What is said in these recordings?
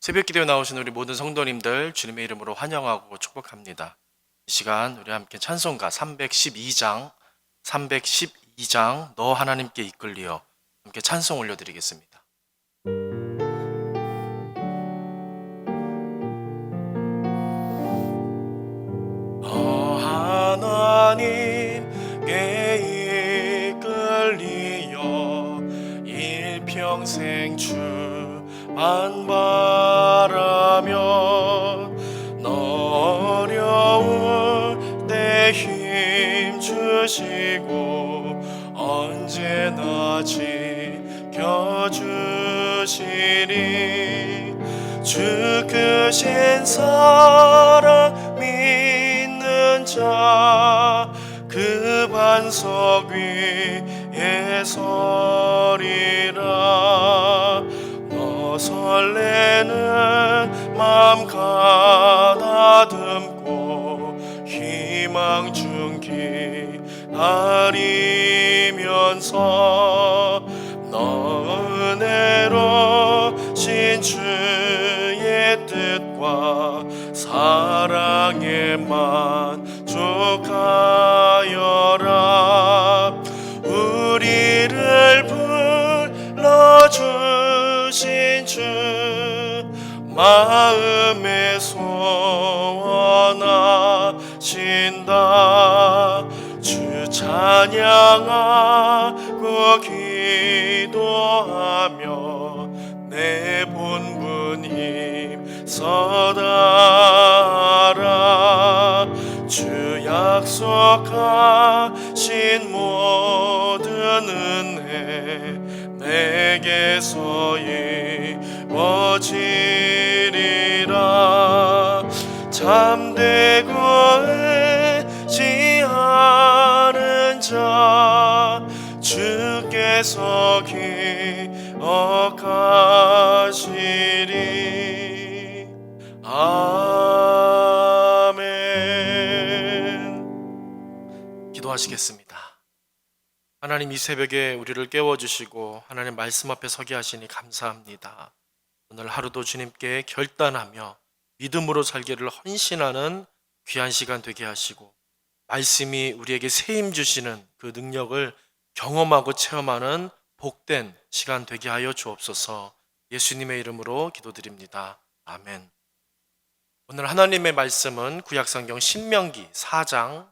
새벽 기도에 나오신 우리 모든 성도님들 주님의 이름으로 환영하고 축복합니다. 이 시간 우리 함께 찬송가 312장 너 하나님께 이끌리어 함께 찬송 올려드리겠습니다. 너 하나님께 이끌리어 일평생 주만 바라며 너 어려울 때 힘 주시고 언제나 지켜주시리. 주 크신 사랑 믿는 자 그 반석 위에 서리라. 너 설레는 맘 가다듬고 희망 중 기다리면서 너 은혜로신 주의 뜻과 사랑에 만족하여라. 우리를 불러주신 주 마음에 소원하신다. 주 찬양하고 기도하며 내 본분 힘써다라. 주 약속하신 모든 은혜 내게서 이루어지리라. 잠들고 의지하는 자 주께서 기억하시리. 아멘. 기도하시겠습니다. 하나님, 이 새벽에 우리를 깨워주시고 하나님 말씀 앞에 서게 하시니 감사합니다. 오늘 하루도 주님께 결단하며 믿음으로 살기를 헌신하는 귀한 시간 되게 하시고 말씀이 우리에게 세임 주시는 그 능력을 경험하고 체험하는 복된 시간 되게 하여 주옵소서. 예수님의 이름으로 기도드립니다. 아멘. 오늘 하나님의 말씀은 구약성경 신명기 4장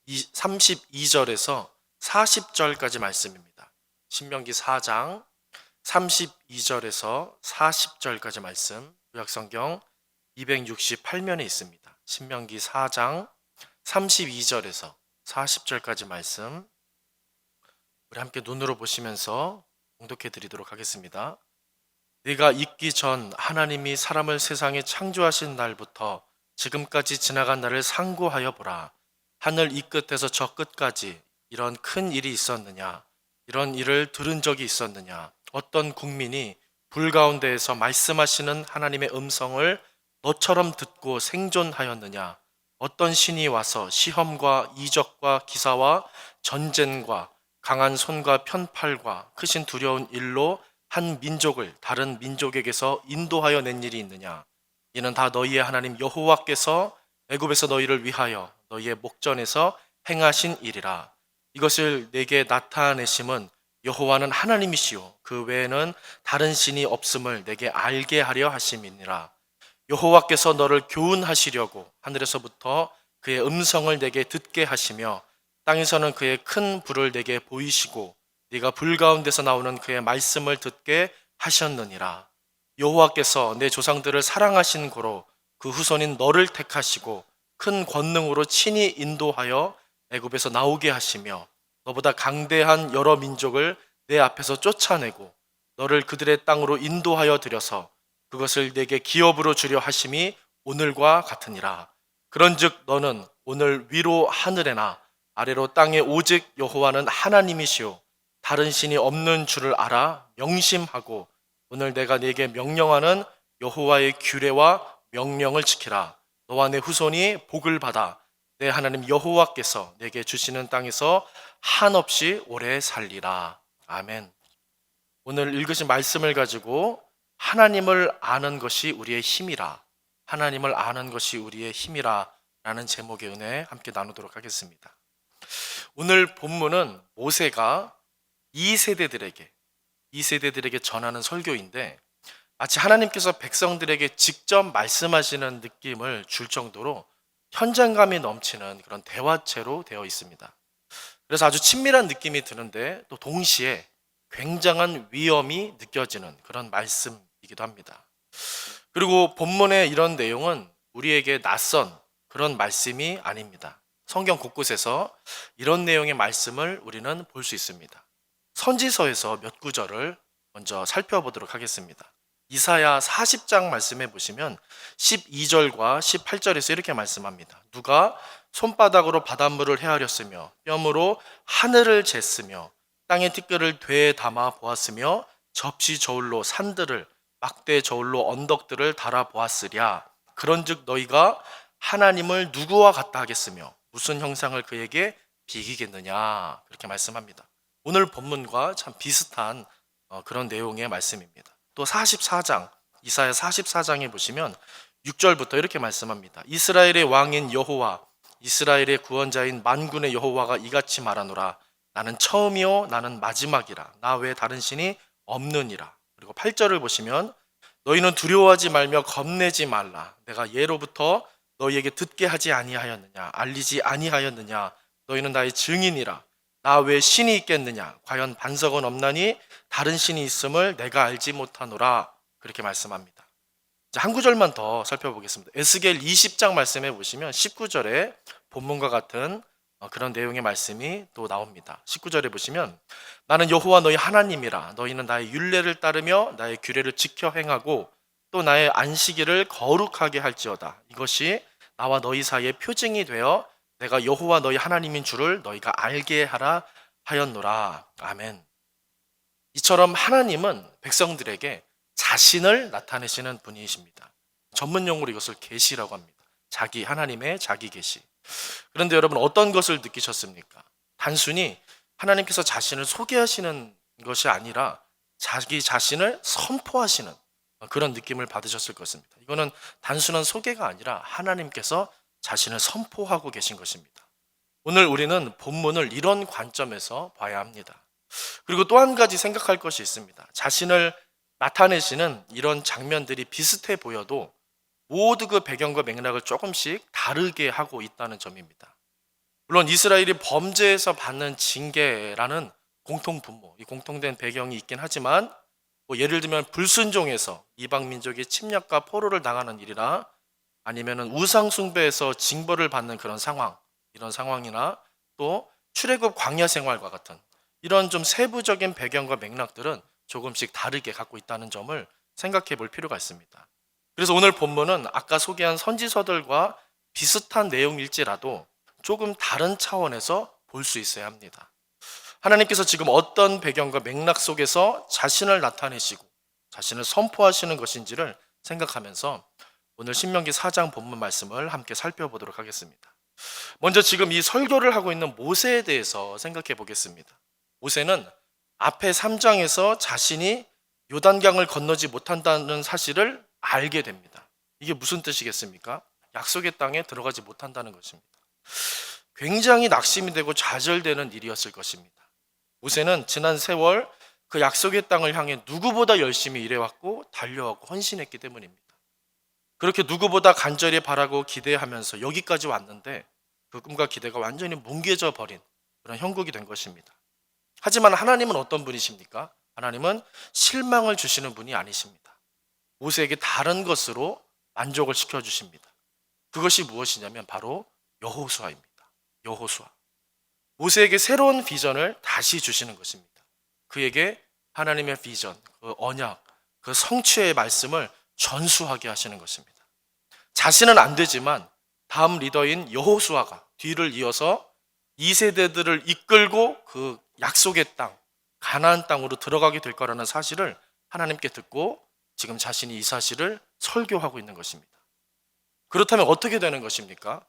32절에서 40절까지 말씀입니다. 신명기 4장 32절에서 40절까지 말씀, 구약성경 268면에 있습니다. 신명기 4장 32절에서 40절까지 말씀, 우리 함께 눈으로 보시면서 봉독해 드리도록 하겠습니다. 네가 있기 전 하나님이 사람을 세상에 창조하신 날부터 지금까지 지나간 날을 상고하여 보라. 하늘 이 끝에서 저 끝까지 이런 큰 일이 있었느냐? 이런 일을 들은 적이 있었느냐? 어떤 국민이 불 가운데에서 말씀하시는 하나님의 음성을 너처럼 듣고 생존하였느냐? 어떤 신이 와서 시험과 이적과 기사와 전쟁과 강한 손과 편팔과 크신 두려운 일로 한 민족을 다른 민족에게서 인도하여 낸 일이 있느냐? 이는 다 너희의 하나님 여호와께서 애굽에서 너희를 위하여 너희의 목전에서 행하신 일이라. 이것을 내게 나타내심은 여호와는 하나님이시요 그 외에는 다른 신이 없음을 내게 알게 하려 하심이니라. 여호와께서 너를 교훈하시려고 하늘에서부터 그의 음성을 내게 듣게 하시며 땅에서는 그의 큰 불을 내게 보이시고 네가 불 가운데서 나오는 그의 말씀을 듣게 하셨느니라. 여호와께서 내 조상들을 사랑하신 고로 그 후손인 너를 택하시고 큰 권능으로 친히 인도하여 애굽에서 나오게 하시며 너보다 강대한 여러 민족을 내 앞에서 쫓아내고 너를 그들의 땅으로 인도하여 들여서 그것을 내게 기업으로 주려 하심이 오늘과 같으니라. 그런즉 너는 오늘 위로 하늘에나 아래로 땅에 오직 여호와는 하나님이시오 다른 신이 없는 줄을 알아 명심하고 오늘 내가 네게 명령하는 여호와의 규례와 명령을 지키라. 너와 내 후손이 복을 받아 내 하나님 여호와께서 내게 주시는 땅에서 한없이 오래 살리라. 아멘. 오늘 읽으신 말씀을 가지고 하나님을 아는 것이 우리의 힘이라. 하나님을 아는 것이 우리의 힘이라 라는 제목의 은혜 함께 나누도록 하겠습니다. 오늘 본문은 모세가 2세대들에게 전하는 설교인데 마치 하나님께서 백성들에게 직접 말씀하시는 느낌을 줄 정도로 현장감이 넘치는 그런 대화체로 되어 있습니다. 그래서 아주 친밀한 느낌이 드는데 또 동시에 굉장한 위험이 느껴지는 그런 말씀이기도 합니다. 그리고 본문의 이런 내용은 우리에게 낯선 그런 말씀이 아닙니다. 성경 곳곳에서 이런 내용의 말씀을 우리는 볼 수 있습니다. 선지서에서 몇 구절을 먼저 살펴보도록 하겠습니다. 이사야 40장 말씀해 보시면 12절과 18절에서 이렇게 말씀합니다. 누가 손바닥으로 바닷물을 헤아렸으며 뼘으로 하늘을 쟀으며 땅의 티끌을 되에 담아 보았으며 접시 저울로 산들을 막대 저울로 언덕들을 달아 보았으랴. 그런즉 너희가 하나님을 누구와 같다 하겠으며 무슨 형상을 그에게 비기겠느냐. 그렇게 말씀합니다. 오늘 본문과 참 비슷한 그런 내용의 말씀입니다. 또 44장, 이사야 44장에 보시면 6절부터 이렇게 말씀합니다. 이스라엘의 왕인 여호와, 이스라엘의 구원자인 만군의 여호와가 이같이 말하노라. 나는 처음이요 나는 마지막이라. 나 외에 다른 신이 없느니라. 그리고 8절을 보시면 너희는 두려워하지 말며 겁내지 말라. 내가 예로부터 너희에게 듣게 하지 아니하였느냐, 알리지 아니하였느냐. 너희는 나의 증인이라. 나 외에 신이 있겠느냐? 과연 반석은 없나니 다른 신이 있음을 내가 알지 못하노라. 그렇게 말씀합니다. 한 구절만 더 살펴보겠습니다. 에스겔 20장 말씀해 보시면 19절에 본문과 같은 그런 내용의 말씀이 또 나옵니다. 19절에 보시면 나는 여호와 너희 하나님이라. 너희는 나의 율례를 따르며 나의 규례를 지켜 행하고 또 나의 안식일을 거룩하게 할지어다. 이것이 나와 너희 사이의 표징이 되어 내가 여호와 너희 하나님인 줄을 너희가 알게 하라 하였노라. 아멘. 이처럼 하나님은 백성들에게 자신을 나타내시는 분이십니다. 전문 용어로 이것을 계시라고 합니다. 하나님의 자기 계시. 그런데 여러분 어떤 것을 느끼셨습니까? 단순히 하나님께서 자신을 소개하시는 것이 아니라 자기 자신을 선포하시는 그런 느낌을 받으셨을 것입니다. 이거는 단순한 소개가 아니라 하나님께서 자신을 선포하고 계신 것입니다. 오늘 우리는 본문을 이런 관점에서 봐야 합니다. 그리고 또 한 가지 생각할 것이 있습니다. 자신을 나타내시는 이런 장면들이 비슷해 보여도 모두 그 배경과 맥락을 조금씩 다르게 하고 있다는 점입니다. 물론 이스라엘이 범죄에서 받는 징계라는 공통분모, 이 공통된 배경이 있긴 하지만 예를 들면 불순종에서 이방 민족의 침략과 포로를 당하는 일이나 아니면 우상 숭배에서 징벌을 받는 그런 상황, 이런 상황이나 또 출애굽 광야 생활과 같은 이런 좀 세부적인 배경과 맥락들은 조금씩 다르게 갖고 있다는 점을 생각해 볼 필요가 있습니다. 그래서 오늘 본문은 아까 소개한 선지서들과 비슷한 내용일지라도 조금 다른 차원에서 볼 수 있어야 합니다. 하나님께서 지금 어떤 배경과 맥락 속에서 자신을 나타내시고 자신을 선포하시는 것인지를 생각하면서 오늘 신명기 4장 본문 말씀을 함께 살펴보도록 하겠습니다. 먼저 지금 이 설교를 하고 있는 모세에 대해서 생각해 보겠습니다. 모세는 앞에 3장에서 자신이 요단강을 건너지 못한다는 사실을 알게 됩니다. 이게 무슨 뜻이겠습니까? 약속의 땅에 들어가지 못한다는 것입니다. 굉장히 낙심이 되고 좌절되는 일이었을 것입니다. 모세는 지난 세월 그 약속의 땅을 향해 누구보다 열심히 일해왔고 달려왔고 헌신했기 때문입니다. 그렇게 누구보다 간절히 바라고 기대하면서 여기까지 왔는데 그 꿈과 기대가 완전히 뭉개져 버린 그런 형국이 된 것입니다. 하지만 하나님은 어떤 분이십니까? 하나님은 실망을 주시는 분이 아니십니다. 모세에게 다른 것으로 만족을 시켜주십니다. 그것이 무엇이냐면 바로 여호수아입니다. 여호수아. 모세에게 새로운 비전을 다시 주시는 것입니다. 그에게 하나님의 비전, 그 언약, 그 성취의 말씀을 전수하게 하시는 것입니다. 자신은 안 되지만 다음 리더인 여호수아가 뒤를 이어서 2세대들을 이끌고 그 약속의 땅, 가나안 땅으로 들어가게 될 거라는 사실을 하나님께 듣고 지금 자신이 이 사실을 설교하고 있는 것입니다. 그렇다면 어떻게 되는 것입니까?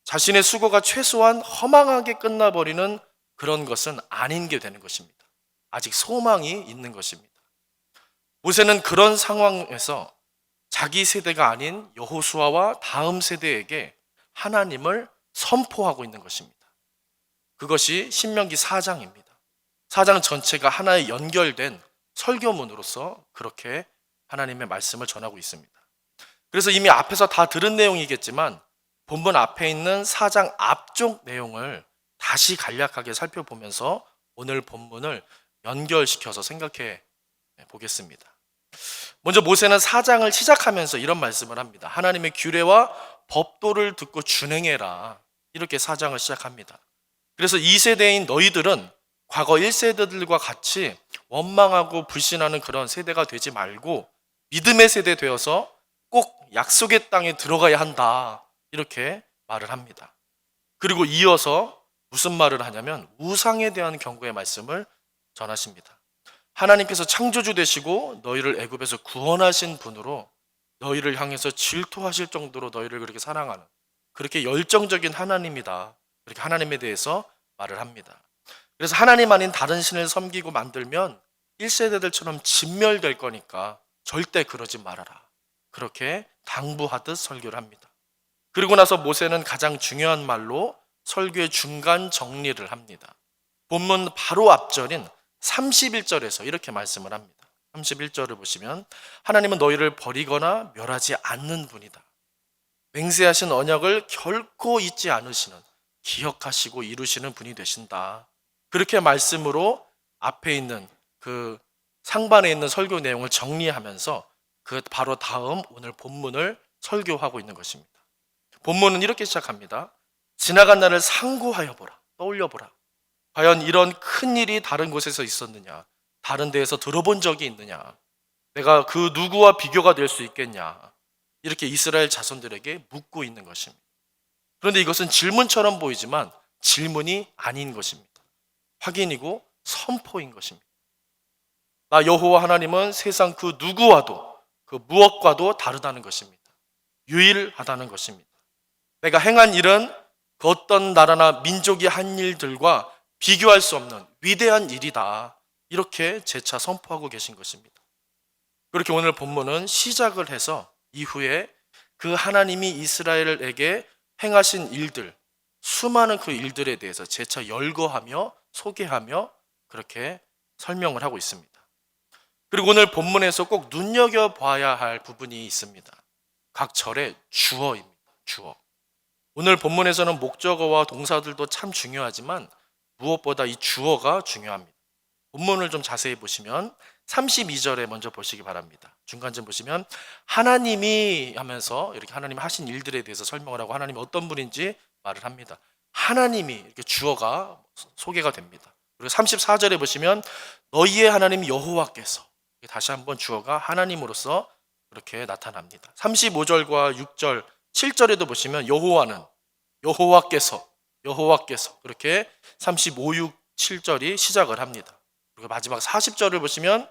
자신의 수고가 최소한 허망하게 끝나버리는 그런 것은 아닌 게 되는 것입니다. 아직 소망이 있는 것입니다. 모세는 그런 상황에서 자기 세대가 아닌 여호수아와 다음 세대에게 하나님을 선포하고 있는 것입니다. 그것이 신명기 4장입니다. 4장 전체가 하나의 연결된 설교문으로서 그렇게 하나님의 말씀을 전하고 있습니다. 그래서 이미 앞에서 다 들은 내용이겠지만 본문 앞에 있는 4장 앞쪽 내용을 다시 간략하게 살펴보면서 오늘 본문을 연결시켜서 생각해 보겠습니다. 먼저 모세는 4장을 시작하면서 이런 말씀을 합니다. 하나님의 규례와 법도를 듣고 준행해라. 이렇게 4장을 시작합니다. 그래서 2세대인 너희들은 과거 1세대들과 같이 원망하고 불신하는 그런 세대가 되지 말고 믿음의 세대 되어서 꼭 약속의 땅에 들어가야 한다. 이렇게 말을 합니다. 그리고 이어서 무슨 말을 하냐면 우상에 대한 경고의 말씀을 전하십니다. 하나님께서 창조주 되시고 너희를 애굽에서 구원하신 분으로 너희를 향해서 질투하실 정도로 너희를 그렇게 사랑하는 그렇게 열정적인 하나님이다. 그렇게 하나님에 대해서 말을 합니다. 그래서 하나님 아닌 다른 신을 섬기고 만들면 1세대들처럼 진멸될 거니까 절대 그러지 말아라. 그렇게 당부하듯 설교를 합니다. 그리고 나서 모세는 가장 중요한 말로 설교의 중간 정리를 합니다. 본문 바로 앞절인 31절에서 이렇게 말씀을 합니다. 31절을 보시면 하나님은 너희를 버리거나 멸하지 않는 분이다. 맹세하신 언약을 결코 잊지 않으시는 기억하시고 이루시는 분이 되신다. 그렇게 말씀으로 앞에 있는 그 상반에 있는 설교 내용을 정리하면서 그 바로 다음 오늘 본문을 설교하고 있는 것입니다. 본문은 이렇게 시작합니다. 지나간 날을 상고하여 보라. 떠올려 보라. 과연 이런 큰 일이 다른 곳에서 있었느냐? 다른 데에서 들어본 적이 있느냐? 내가 그 누구와 비교가 될 수 있겠냐? 이렇게 이스라엘 자손들에게 묻고 있는 것입니다. 그런데 이것은 질문처럼 보이지만 질문이 아닌 것입니다. 확인이고 선포인 것입니다. 나 여호와 하나님은 세상 그 누구와도 그 무엇과도 다르다는 것입니다. 유일하다는 것입니다. 내가 행한 일은 그 어떤 나라나 민족이 한 일들과 비교할 수 없는 위대한 일이다. 이렇게 재차 선포하고 계신 것입니다. 그렇게 오늘 본문은 시작을 해서 이후에 그 하나님이 이스라엘에게 행하신 일들, 수많은 그 일들에 대해서 재차 열거하며 소개하며 그렇게 설명을 하고 있습니다. 그리고 오늘 본문에서 꼭 눈여겨봐야 할 부분이 있습니다. 각 절의 주어입니다. 주어. 오늘 본문에서는 목적어와 동사들도 참 중요하지만 무엇보다 이 주어가 중요합니다. 본문을 좀 자세히 보시면 32절에 먼저 보시기 바랍니다. 중간쯤 보시면 하나님이 하면서 이렇게 하나님이 하신 일들에 대해서 설명을 하고 하나님이 어떤 분인지 말을 합니다. 하나님이 이렇게 주어가 소개가 됩니다. 그리고 34절에 보시면 너희의 하나님 여호와께서 다시 한번 주어가 하나님으로서 그렇게 나타납니다. 35절과 6절, 7절에도 보시면 여호와는 여호와께서 그렇게 35, 6, 7절이 시작을 합니다. 그리고 마지막 40절을 보시면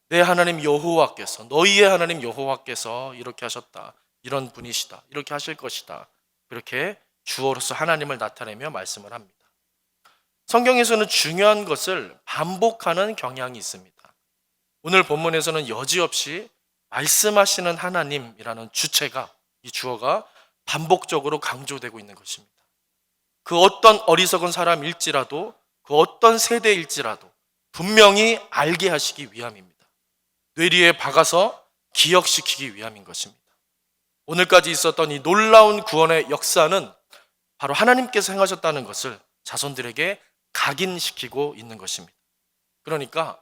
내 하나님 여호와께서 너희의 하나님 여호와께서 이렇게 하셨다. 이런 분이시다. 이렇게 하실 것이다. 그렇게 주어로서 하나님을 나타내며 말씀을 합니다. 성경에서는 중요한 것을 반복하는 경향이 있습니다. 오늘 본문에서는 여지없이 말씀하시는 하나님이라는 주체가 이 주어가 반복적으로 강조되고 있는 것입니다. 그 어떤 어리석은 사람일지라도 그 어떤 세대일지라도 분명히 알게 하시기 위함입니다. 뇌리에 박아서 기억시키기 위함인 것입니다. 오늘까지 있었던 이 놀라운 구원의 역사는 바로 하나님께서 행하셨다는 것을 자손들에게 각인시키고 있는 것입니다. 그러니까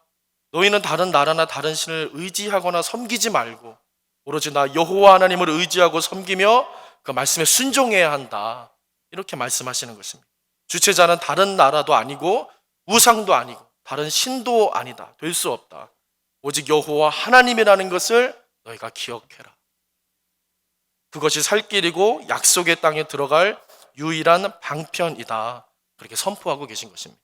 너희는 다른 나라나 다른 신을 의지하거나 섬기지 말고 오로지 나 여호와 하나님을 의지하고 섬기며 그 말씀에 순종해야 한다. 이렇게 말씀하시는 것입니다. 주체자는 다른 나라도 아니고 우상도 아니고 다른 신도 아니다. 될 수 없다. 오직 여호와 하나님이라는 것을 너희가 기억해라. 그것이 살 길이고 약속의 땅에 들어갈 유일한 방편이다. 그렇게 선포하고 계신 것입니다.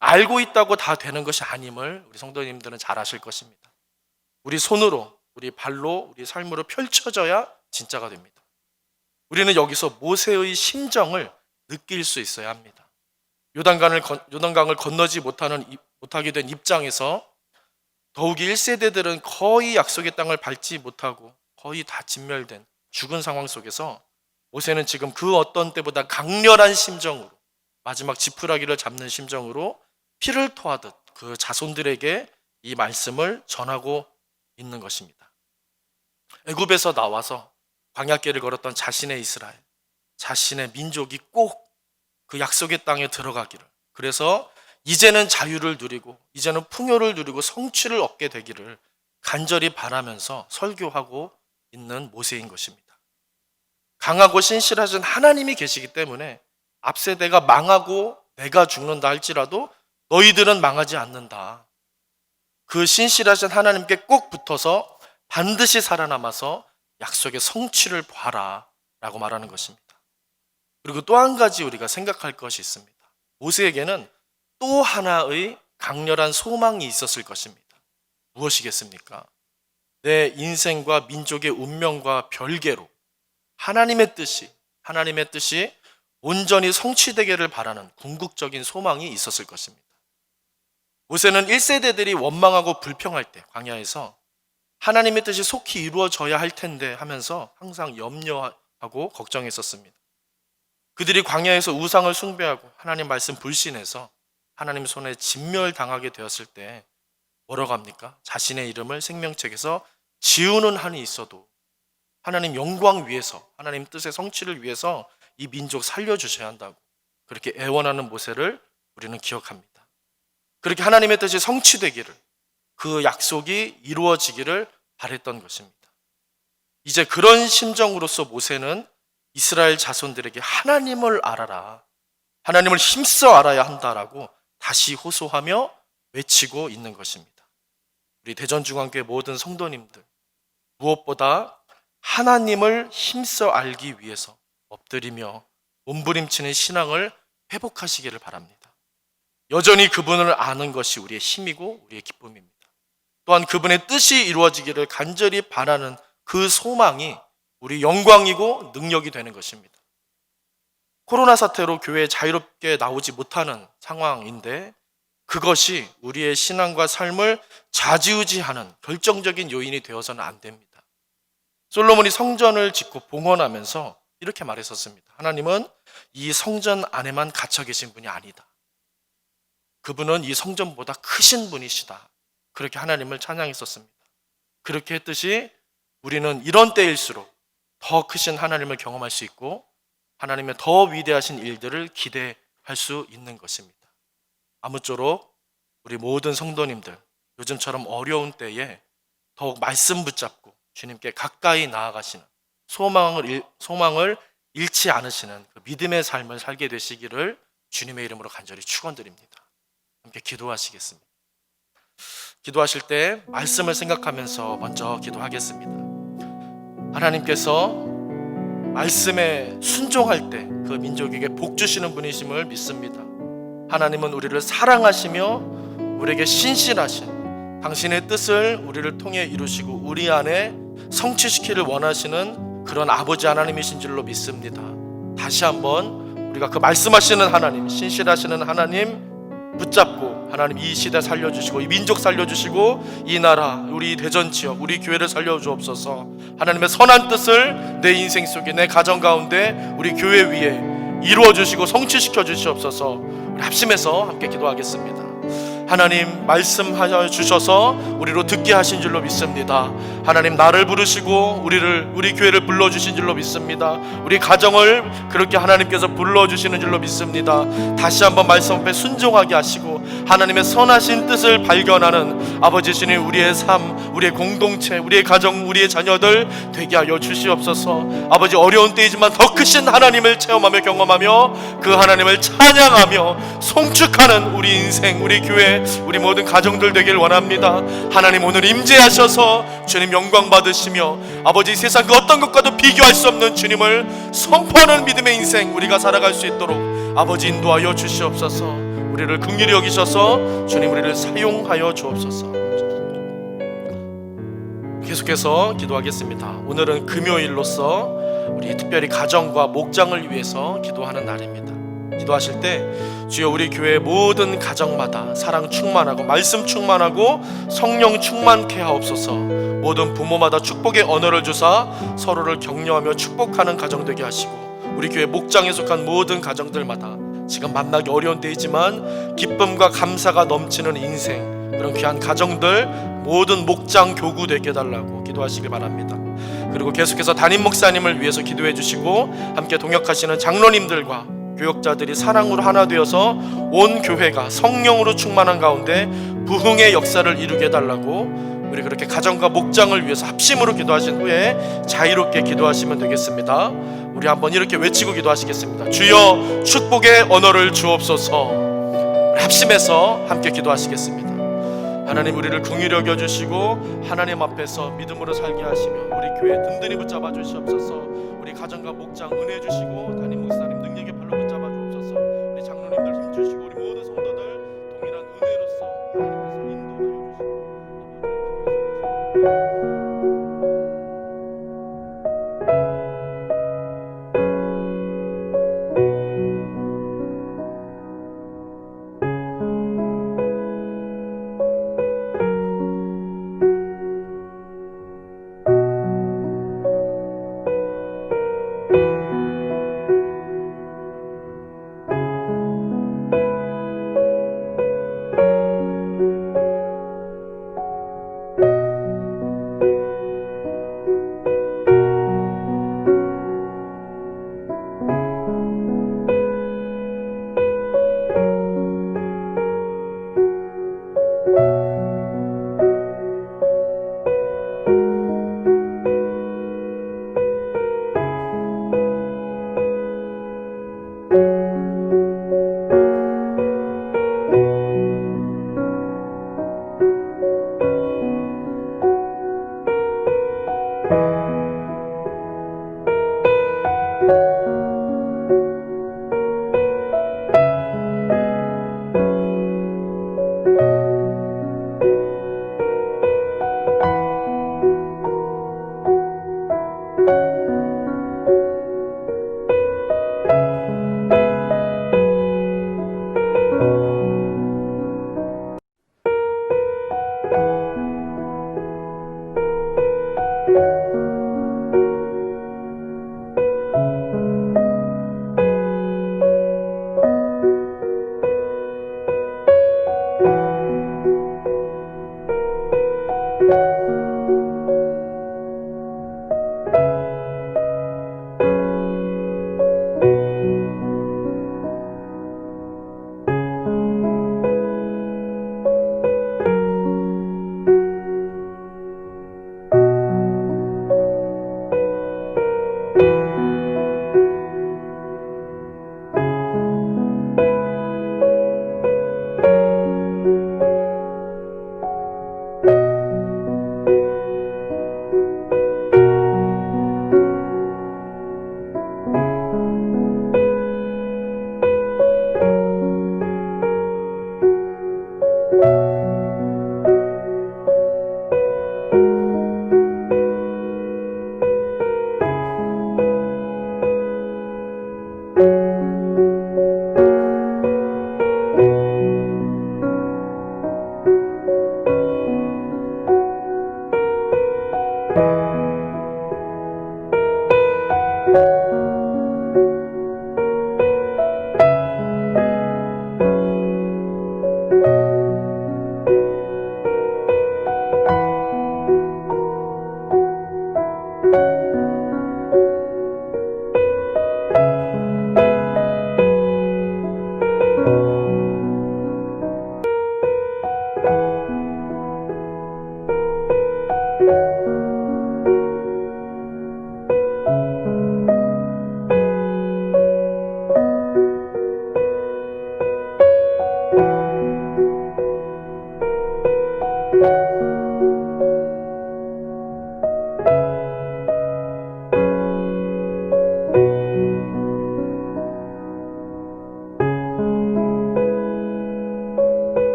알고 있다고 다 되는 것이 아님을 우리 성도님들은 잘 아실 것입니다. 우리 손으로, 우리 발로, 우리 삶으로 펼쳐져야 진짜가 됩니다. 우리는 여기서 모세의 심정을 느낄 수 있어야 합니다. 요단강을 건너지 못하게 된 입장에서 더욱이 1세대들은 거의 약속의 땅을 밟지 못하고 거의 다 진멸된 죽은 상황 속에서 모세는 지금 그 어떤 때보다 강렬한 심정으로, 마지막 지푸라기를 잡는 심정으로 피를 토하듯 그 자손들에게 이 말씀을 전하고 있는 것입니다. 애굽에서 나와서 광야길을 걸었던 자신의 이스라엘, 자신의 민족이 꼭 그 약속의 땅에 들어가기를, 그래서 이제는 자유를 누리고 이제는 풍요를 누리고 성취를 얻게 되기를 간절히 바라면서 설교하고 있는 모세인 것입니다. 강하고 신실하신 하나님이 계시기 때문에 앞세대가 망하고 내가 죽는다 할지라도 너희들은 망하지 않는다. 그 신실하신 하나님께 꼭 붙어서 반드시 살아남아서 약속의 성취를 봐라 라고 말하는 것입니다. 그리고 또 한 가지 우리가 생각할 것이 있습니다. 모세에게는 또 하나의 강렬한 소망이 있었을 것입니다. 무엇이겠습니까? 내 인생과 민족의 운명과 별개로 하나님의 뜻이 온전히 성취되기를 바라는 궁극적인 소망이 있었을 것입니다. 모세는 1세대들이 원망하고 불평할 때 광야에서 하나님의 뜻이 속히 이루어져야 할 텐데 하면서 항상 염려하고 걱정했었습니다. 그들이 광야에서 우상을 숭배하고 하나님 말씀 불신해서 하나님 손에 진멸당하게 되었을 때 뭐라고 합니까? 자신의 이름을 생명책에서 지우는 한이 있어도 하나님 영광 위해서, 하나님 뜻의 성취를 위해서 이 민족 살려주셔야 한다고 그렇게 애원하는 모세를 우리는 기억합니다. 그렇게 하나님의 뜻이 성취되기를, 그 약속이 이루어지기를 바랬던 것입니다. 이제 그런 심정으로서 모세는 이스라엘 자손들에게 하나님을 알아라, 하나님을 힘써 알아야 한다라고 다시 호소하며 외치고 있는 것입니다. 우리 대전중앙교회 모든 성도님들, 무엇보다 하나님을 힘써 알기 위해서 엎드리며 몸부림치는 신앙을 회복하시기를 바랍니다. 여전히 그분을 아는 것이 우리의 힘이고 우리의 기쁨입니다. 또한 그분의 뜻이 이루어지기를 간절히 바라는 그 소망이 우리 영광이고 능력이 되는 것입니다. 코로나 사태로 교회에 자유롭게 나오지 못하는 상황인데 그것이 우리의 신앙과 삶을 좌지우지하는 결정적인 요인이 되어서는 안 됩니다. 솔로몬이 성전을 짓고 봉헌하면서 이렇게 말했었습니다. 하나님은 이 성전 안에만 갇혀 계신 분이 아니다. 그분은 이 성전보다 크신 분이시다. 그렇게 하나님을 찬양했었습니다. 그렇게 했듯이 우리는 이런 때일수록 더 크신 하나님을 경험할 수 있고 하나님의 더 위대하신 일들을 기대할 수 있는 것입니다. 아무쪼록 우리 모든 성도님들, 요즘처럼 어려운 때에 더욱 말씀 붙잡고 주님께 가까이 나아가시는 소망을 잃지 않으시는 그 믿음의 삶을 살게 되시기를 주님의 이름으로 간절히 축원드립니다. 함께 기도하시겠습니다. 기도하실 때 말씀을 생각하면서 먼저 기도하겠습니다. 하나님께서 말씀에 순종할 때 그 민족에게 복 주시는 분이심을 믿습니다. 하나님은 우리를 사랑하시며 우리에게 신실하신 당신의 뜻을 우리를 통해 이루시고 우리 안에 성취시키를 원하시는 그런 아버지 하나님이신 줄로 믿습니다. 다시 한번 우리가 그 말씀하시는 하나님, 신실하시는 하나님 붙잡고 하나님 이 시대 살려주시고 이 민족 살려주시고 이 나라, 우리 대전 지역, 우리 교회를 살려주옵소서. 하나님의 선한 뜻을 내 인생 속에, 내 가정 가운데, 우리 교회 위에 이루어주시고 성취시켜 주시옵소서. 우리 합심해서 함께 기도하겠습니다. 하나님 말씀하여 주셔서 우리로 듣게 하신 줄로 믿습니다. 하나님 나를 부르시고 우리 교회를 불러주신 줄로 믿습니다. 우리 가정을 그렇게 하나님께서 불러주시는 줄로 믿습니다. 다시 한번 말씀 앞에 순종하게 하시고 하나님의 선하신 뜻을 발견하는 아버지 주님, 우리의 삶, 우리의 공동체, 우리의 가정, 우리의 자녀들 되게 하여 주시옵소서. 아버지 어려운 때이지만 더 크신 하나님을 체험하며 경험하며 그 하나님을 찬양하며 송축하는 우리 인생, 우리 교회, 우리 모든 가정들 되길 원합니다. 하나님 오늘 임재하셔서 주님 영광 받으시며 아버지 세상 그 어떤 것과도 비교할 수 없는 주님을 선포하는 믿음의 인생 우리가 살아갈 수 있도록 아버지 인도하여 주시옵소서. 우리를 긍휼히 여기셔서 주님 우리를 사용하여 주옵소서. 계속해서 기도하겠습니다. 오늘은 금요일로서 우리 특별히 가정과 목장을 위해서 기도하는 날입니다. 기도하실 때 주여 우리 교회 모든 가정마다 사랑 충만하고 말씀 충만하고 성령 충만케 하옵소서. 모든 부모마다 축복의 언어를 주사 서로를 격려하며 축복하는 가정 되게 하시고 우리 교회 목장에 속한 모든 가정들마다 지금 만나기 어려운 때이지만 기쁨과 감사가 넘치는 인생, 그런 귀한 가정들 모든 목장 교구 되게 해달라고 기도하시길 바랍니다. 그리고 계속해서 담임 목사님을 위해서 기도해 주시고 함께 동역하시는 장로님들과 교역자들이 사랑으로 하나 되어서 온 교회가 성령으로 충만한 가운데 부흥의 역사를 이루게 해달라고 우리 그렇게 가정과 목장을 위해서 합심으로 기도하신 후에 자유롭게 기도하시면 되겠습니다. 우리 한번 이렇게 외치고 기도하시겠습니다. 주여 축복의 언어를 주옵소서. 우리 합심해서 함께 기도하시겠습니다. 하나님, 우리를 긍휼히 여겨주시고 하나님 앞에서 믿음으로 살게 하시며 우리 교회 든든히 붙잡아 주시옵소서. 우리 가정과 목장 은혜 주시고 담임 목사님 능력의 발로 붙잡아 주옵소서. 우리 장로님들 힘 주시고 우리 모든 성도들 동일한 은혜로서 하나님께서 인도하여 주시고